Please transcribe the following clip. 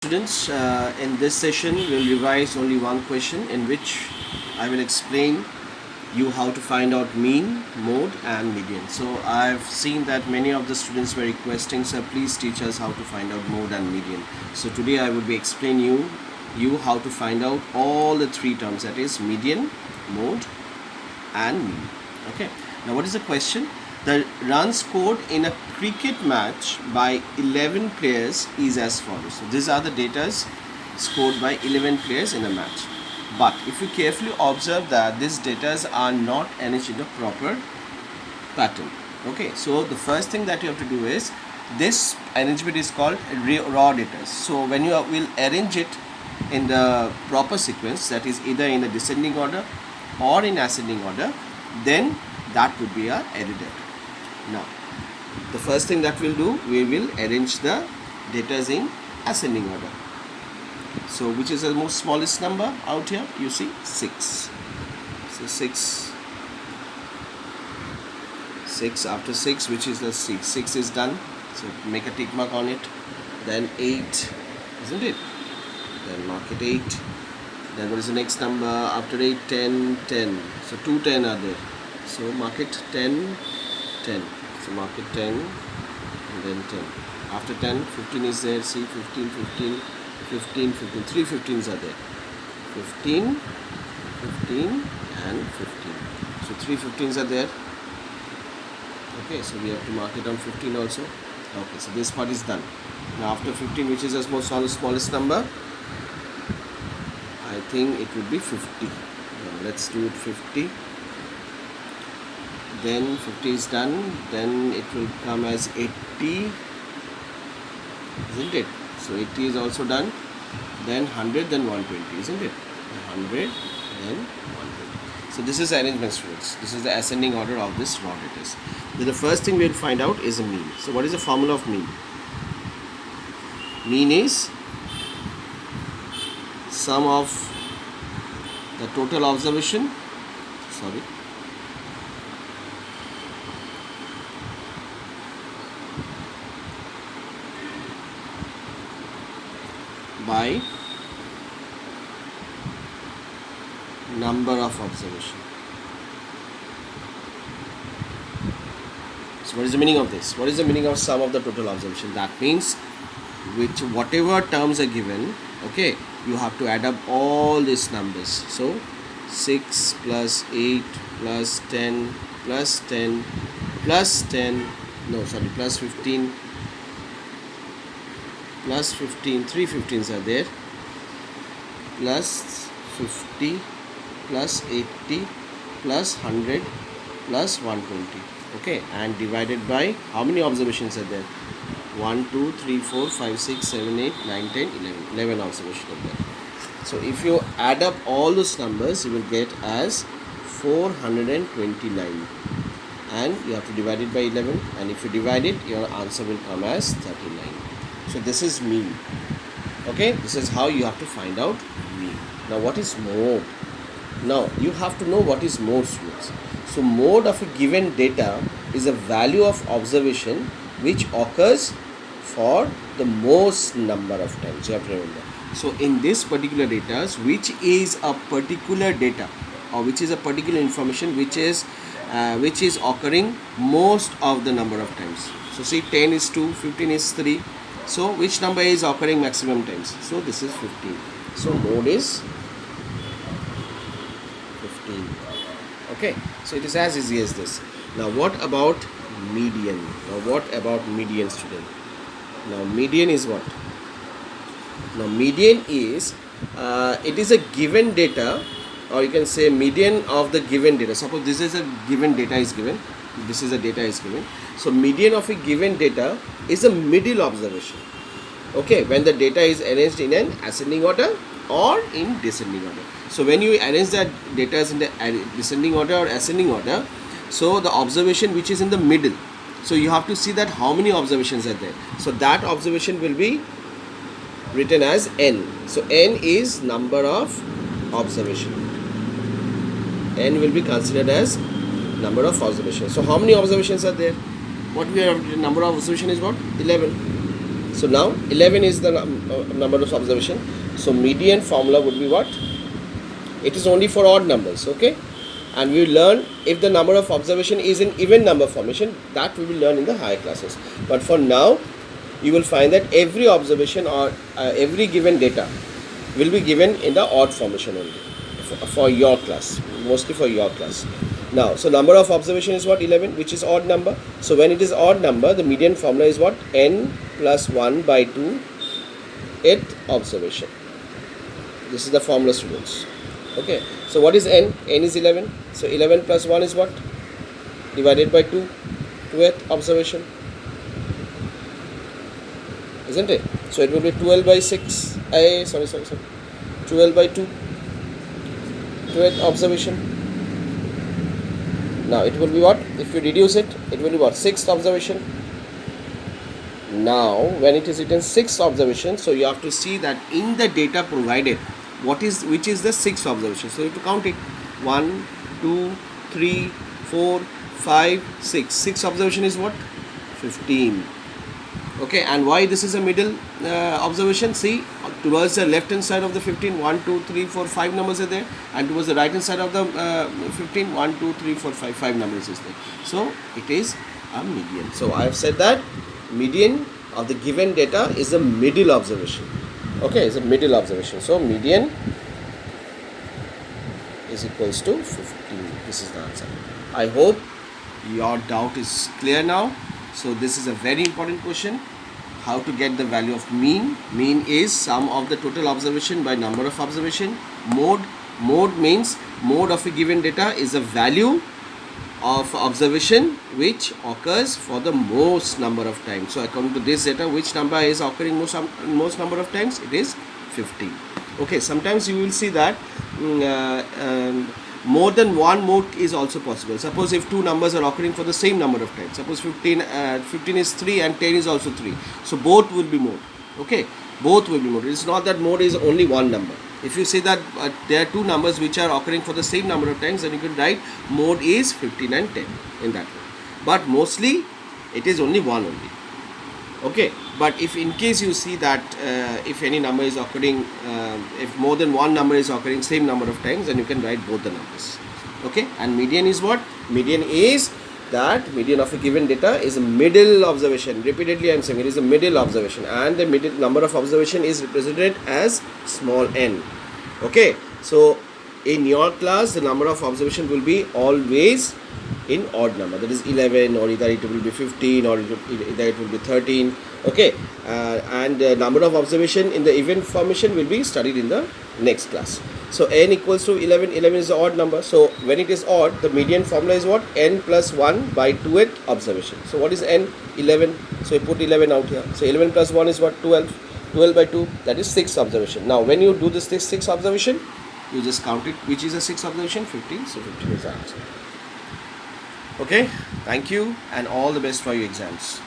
Students, in this session we'll revise only one question in which I will explain you how to find out mean, mode and median. So I've seen that many of the students were requesting, sir, please teach us how to find out mode and median. So today I will be explaining you how to find out all the three terms, that is median, mode and mean. Okay, now what is the question? The runs scored in a cricket match by 11 players is as follows. So these are the data scored by 11 players in a match. But if you carefully observe that these data are not arranged in a proper pattern. Okay, so the first thing that you have to do is, this arrangement is called raw data. So when you will arrange it in the proper sequence, that is either in a descending order or in ascending order, then that would be a array data. Now, the first thing that we'll do, we will arrange the data in ascending order. So, which is the most smallest number out here? You see 6. So 6 after 6, which is the 6. 6 is done. So make a tick mark on it. Then 8, isn't it? Then mark it 8. Then what is the next number after 8? 10, 10. So 2 10 are there. So mark it 10, 10. So mark it 10 and then 10. After 10, 15 is there. See, 15, 15, 15, 15. 3 15s are there. 15, 15 and 15. So 3 15s are there. Okay, so we have to mark it on 15 also. Okay, so this part is done. Now after 15, which is the smallest number? I think it would be 50. Now let's do it 50. Then 50 is done. Then it will come as 80, isn't it? So 80 is also done. Then 100, then 120, isn't it? 100, then 120. So this is arrangement, students. This is the ascending order of this raw data. Then the first thing we will find out is a mean. So what is the formula of mean? Mean is sum of the total observation, by number of observation. So what is the meaning of this? What is the meaning of sum of the total observation? That means whatever terms are given, okay, you have to add up all these numbers. So 6 plus 8 plus 10 plus 10 plus 10, plus 15 plus 15, 3 15s are there, plus 50 plus 80 plus 100 plus 120. Okay, and divided by how many observations are there? 1 2 3 4 5 6 7 8 9 10 11 observations are there. So if you add up all those numbers, you will get as 429, and you have to divide it by 11, and if you divide it, your answer will come as 39. So this is mean. Okay, this is how you have to find out mean. Now what is mode? Now you have to know what is mode, students. So mode of a given data is a value of observation which occurs for the most number of times. You have to remember. So in this particular data, which is a particular data or which is a particular information which is occurring most of the number of times. So see, 10 is 2, 15 is 3. So which number is occurring maximum times? So this is 15. So mode is 15. Okay, so it is as easy as this. Now what about median? Now what about median, student? Now median is what? Now median is it is a given data, or you can say median of the given data. Suppose this is a given data is given, this is a data is given. So median of a given data is a middle observation. Okay, when the data is arranged in an ascending order or in descending order. So when you arrange that data in the descending order or ascending order, so the observation which is in the middle, so you have to see that how many observations are there. So that observation will be written as n. So n is number of observation. N will be considered as number of observations. So how many observations are there? What we have, number of observation is what? 11. So now 11 is the number of observation. So median formula would be what? It is only for odd numbers, okay? And we will learn if the number of observation is in even number formation, that we will learn in the higher classes. But for now, you will find that every observation or every given data will be given in the odd formation only for your class, mostly for your class. Now, so number of observation is what? 11, which is odd number. So when it is odd number, the median formula is what? N plus 1 by 2 th observation. This is the formula, students. Okay, so what is n? N is 11. So 11 plus 1 is what? Divided by 2, 2th observation, isn't it? So it will be 12 by 6. 12 by 2, 2th observation. Now it will be what? If you reduce it, it will be what? 6th observation. Now when it is written 6th observation, so you have to see that in the data provided, which is the 6th observation. So you have to count it. 1, 2, 3, 4, 5, 6. 6th observation is what? 15. Okay, and why this is a middle observation? See, towards the left hand side of the 15, 1, 2, 3, 4, 5 numbers are there, and towards the right hand side of the 15, 1, 2, 3, 4, 5 numbers is there. So it is a median. So I have said that median of the given data is a middle observation. Okay, it's a middle observation. So median is equals to 15. This is the answer. I hope your doubt is clear now. So this is a very important question. How to get the value of mean? Mean is sum of the total observation by number of observation. Mode means mode of a given data is a value of observation which occurs for the most number of times. So according to this data, which number is occurring most number of times? It is 15. Okay, sometimes you will see that more than one mode is also possible. Suppose if two numbers are occurring for the same number of times, suppose 15 is 3 and 10 is also 3, so both will be mode. Okay, both will be mode. It's not that mode is only one number. If you say that there are two numbers which are occurring for the same number of times, then you can write mode is 15 and 10 in that way. But mostly it is only one only. Okay, but if in case you see that if any number is occurring, if more than one number is occurring same number of times, then you can write both the numbers. Okay, and median is what? Median is that median of a given data is a middle observation. Repeatedly I am saying it is a middle observation, and the middle number of observation is represented as small n. Okay, so in your class the number of observation will be always in odd number, that is 11, or either it will be 15, or either it will be 13. Okay, and the number of observation in the even formation will be studied in the next class. So n equals to 11. 11 is the odd number. So when it is odd, the median formula is what? N plus 1 by 2th observation. So what is n? 11. So you put 11 out here. So 11 plus 1 is what? 12. 12 by 2, that is 6th observation. Now when you do this 6th observation, you just count it, which is a 6th observation? 15. So 15 is the answer. Okay, thank you and all the best for your exams.